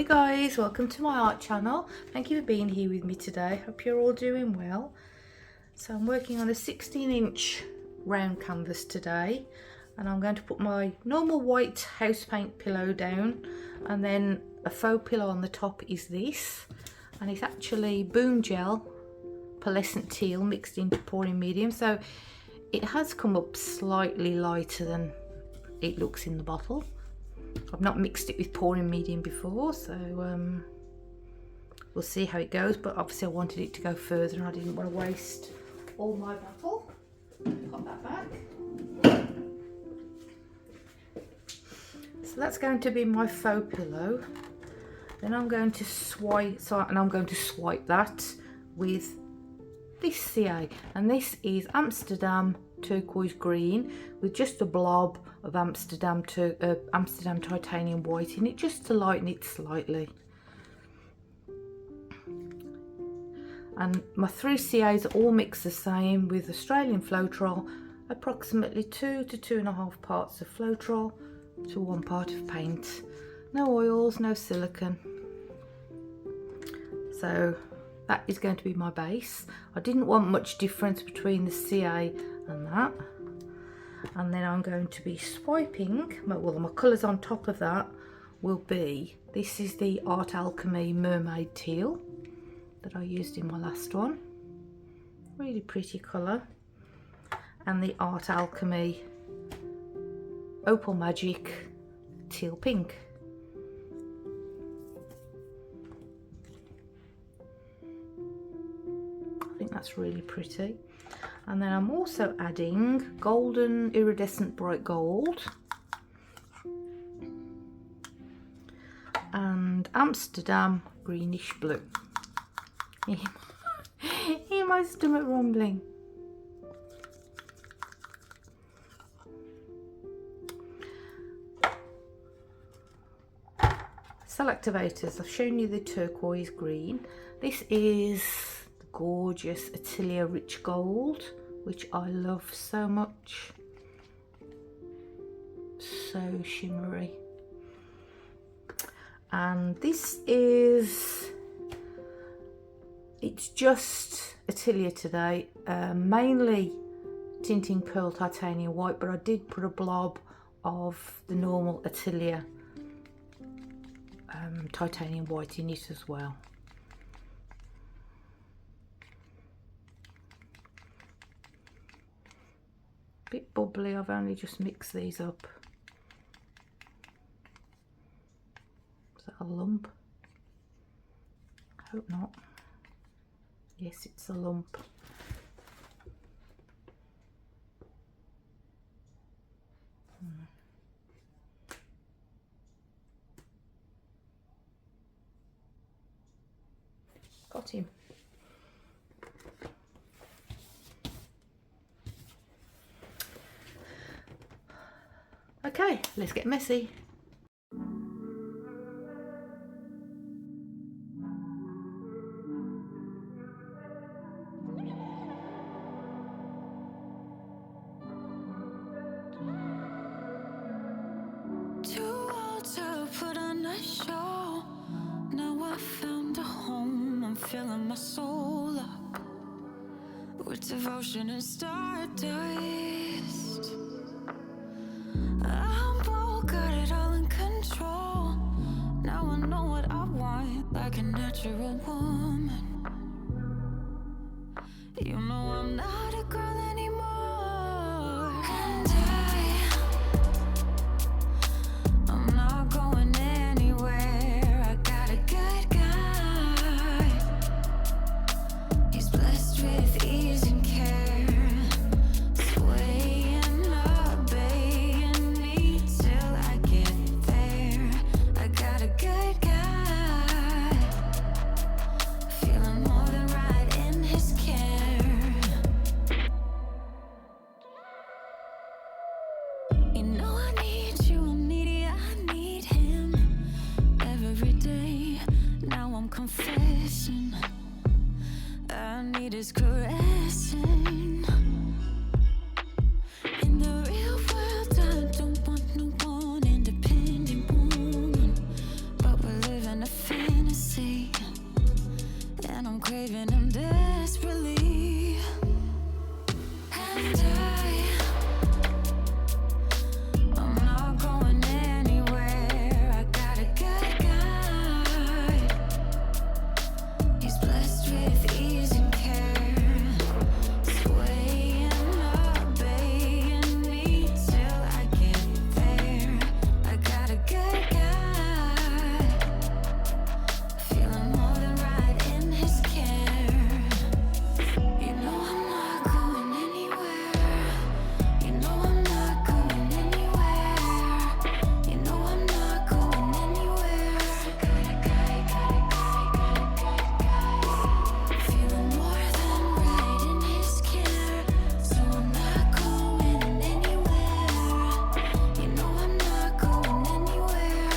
Hi guys, welcome to my art channel. Thank you for being here with me today. Hope you're all doing well. So I'm working on a 16-inch round canvas today, and I'm going to put my normal white house paint pillow down, and then a faux pillow on the top is this, and it's actually Boomgel pearlescent teal mixed into pouring medium, so it has come up slightly lighter than it looks in the bottle. I've not mixed it with pouring medium before, so we'll see how it goes, but obviously I wanted it to go further and I didn't want to waste all my bottle. Pop that back. So that's going to be my faux pillow. Then I'm going to swipe that with this CA, and this is Amsterdam turquoise green with just a blob of Amsterdam titanium white in it, just to lighten it slightly. And my 3 CAs are all mixed the same with Australian Floetrol, approximately 2 to 2.5 parts of Floetrol to 1 part of paint. No oils, no silicone. So that is going to be my base. I didn't want much difference between the CA and that. And then I'm going to be swiping, well, my colours on top of that will be, this is the Alchemy Mermaid Teal that I used in my last one. Really pretty colour. And the Alchemy Opal Magic Teal Pink. I think that's really pretty. And then I'm also adding golden iridescent bright gold and Amsterdam greenish blue. Hear my stomach rumbling. Cell activators, I've shown you the turquoise green. This is gorgeous Atelier Rich Gold, which I love so much. So shimmery. And this is, it's just Atelier today, mainly tinting pearl titanium white, but I did put a blob of the normal Atelier titanium white in it as well. Bit bubbly, I've only just mixed these up. Is that a lump? I hope not. Yes, it's a lump. Got him. Okay, let's get messy. Too old to put on a show. Now I found a home. I'm filling my soul up with devotion and stardust. I'm bold, got it all in control. Now I know what I want, like a natural woman. You know I'm not a girl anymore. And I'm not going anywhere. I got a good guy. He's blessed with ease and care. Swaying, obeying me till I get there. I got a good guy. Feeling more than right in his care. You know I need you, I'm needy, I need him every day. Now I'm confessing, I need his caressing. In the real world, I don't want no one independent woman, but we're living a and I'm craving him desperately. And I'm not going anywhere. I got a good guy. He's blessed with ease and care, swaying, obeying me till I get there. I got a good guy, feeling more than right in his care. You know I'm not going anywhere. You know I'm not going anywhere. You know I'm not going anywhere. Feeling more than right in his care, so I'm not going anywhere. You know I'm not going anywhere.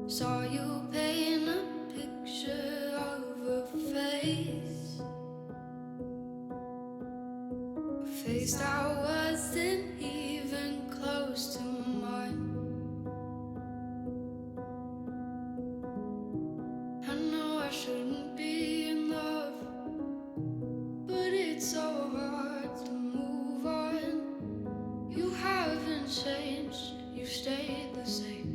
Saw you paint a picture of a face, a face that wasn't even close to mine. I know I shouldn't be in love, but it's so hard to move on. You haven't changed, you stayed the same.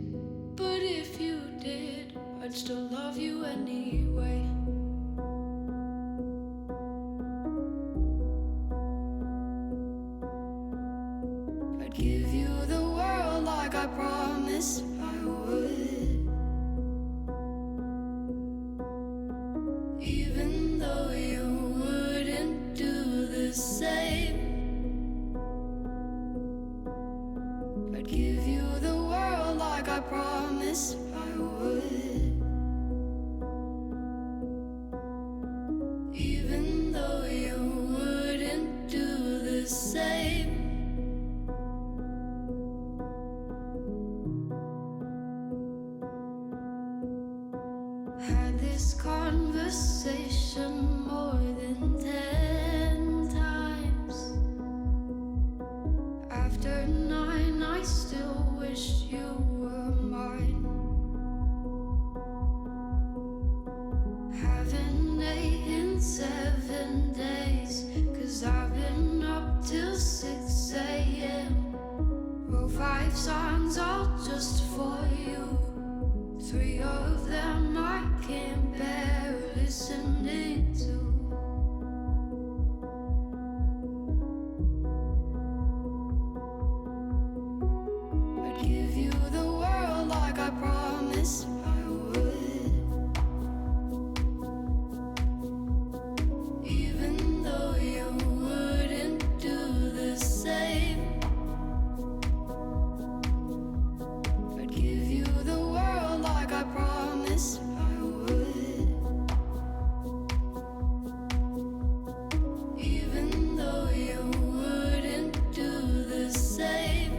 But if you did, I'd still love you anyway. I promised I would. Even though you wouldn't do the same. Had this conversation more than 10 times. After 9, I still wish you were mine. Haven't ate in 7 days, 'cause I've been up till 6 a.m. Wrote 5 songs all just for you. 3 of them I can't bear listening to. I'd give you the world like I promised I would. Even though you wouldn't do the same. I'd give you the world like I promised I would. Even though you wouldn't do the same.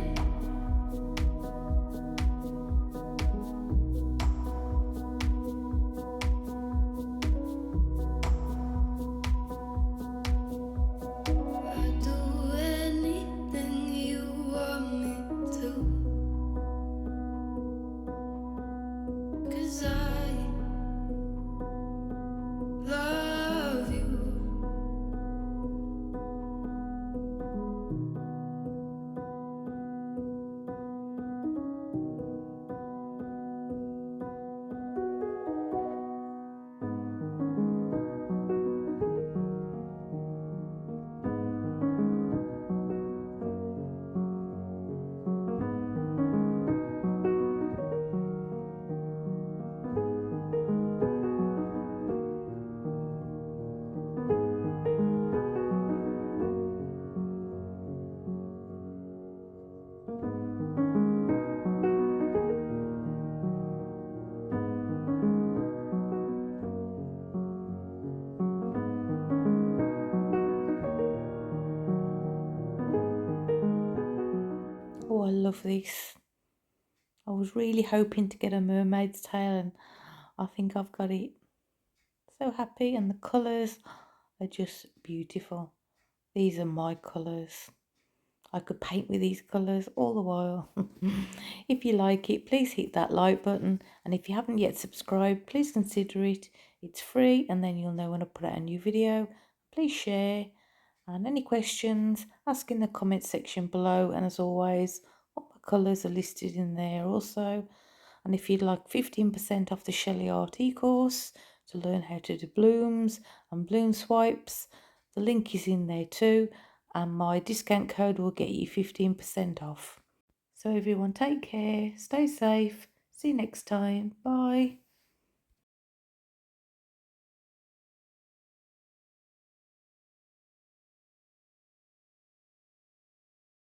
I'd do anything you want me to. 'Cause I love you. Oh, I love this. I was really hoping to get a mermaid's tail, and I think I've got it. So happy, and the colours are just beautiful. These are my colours. I could paint with these colours all the while. If you like it, please hit that like button, and if you haven't yet subscribed, please consider it. It's free, and then you'll know when I put out a new video. Please share, and any questions, ask in the comment section below, and as always, all my colours are listed in there also. And if you'd like 15% off the Shelley Art e-course to learn how to do blooms and bloom swipes, the link is in there too, and my discount code will get you 15% off. So everyone, take care, stay safe, see you next time, bye.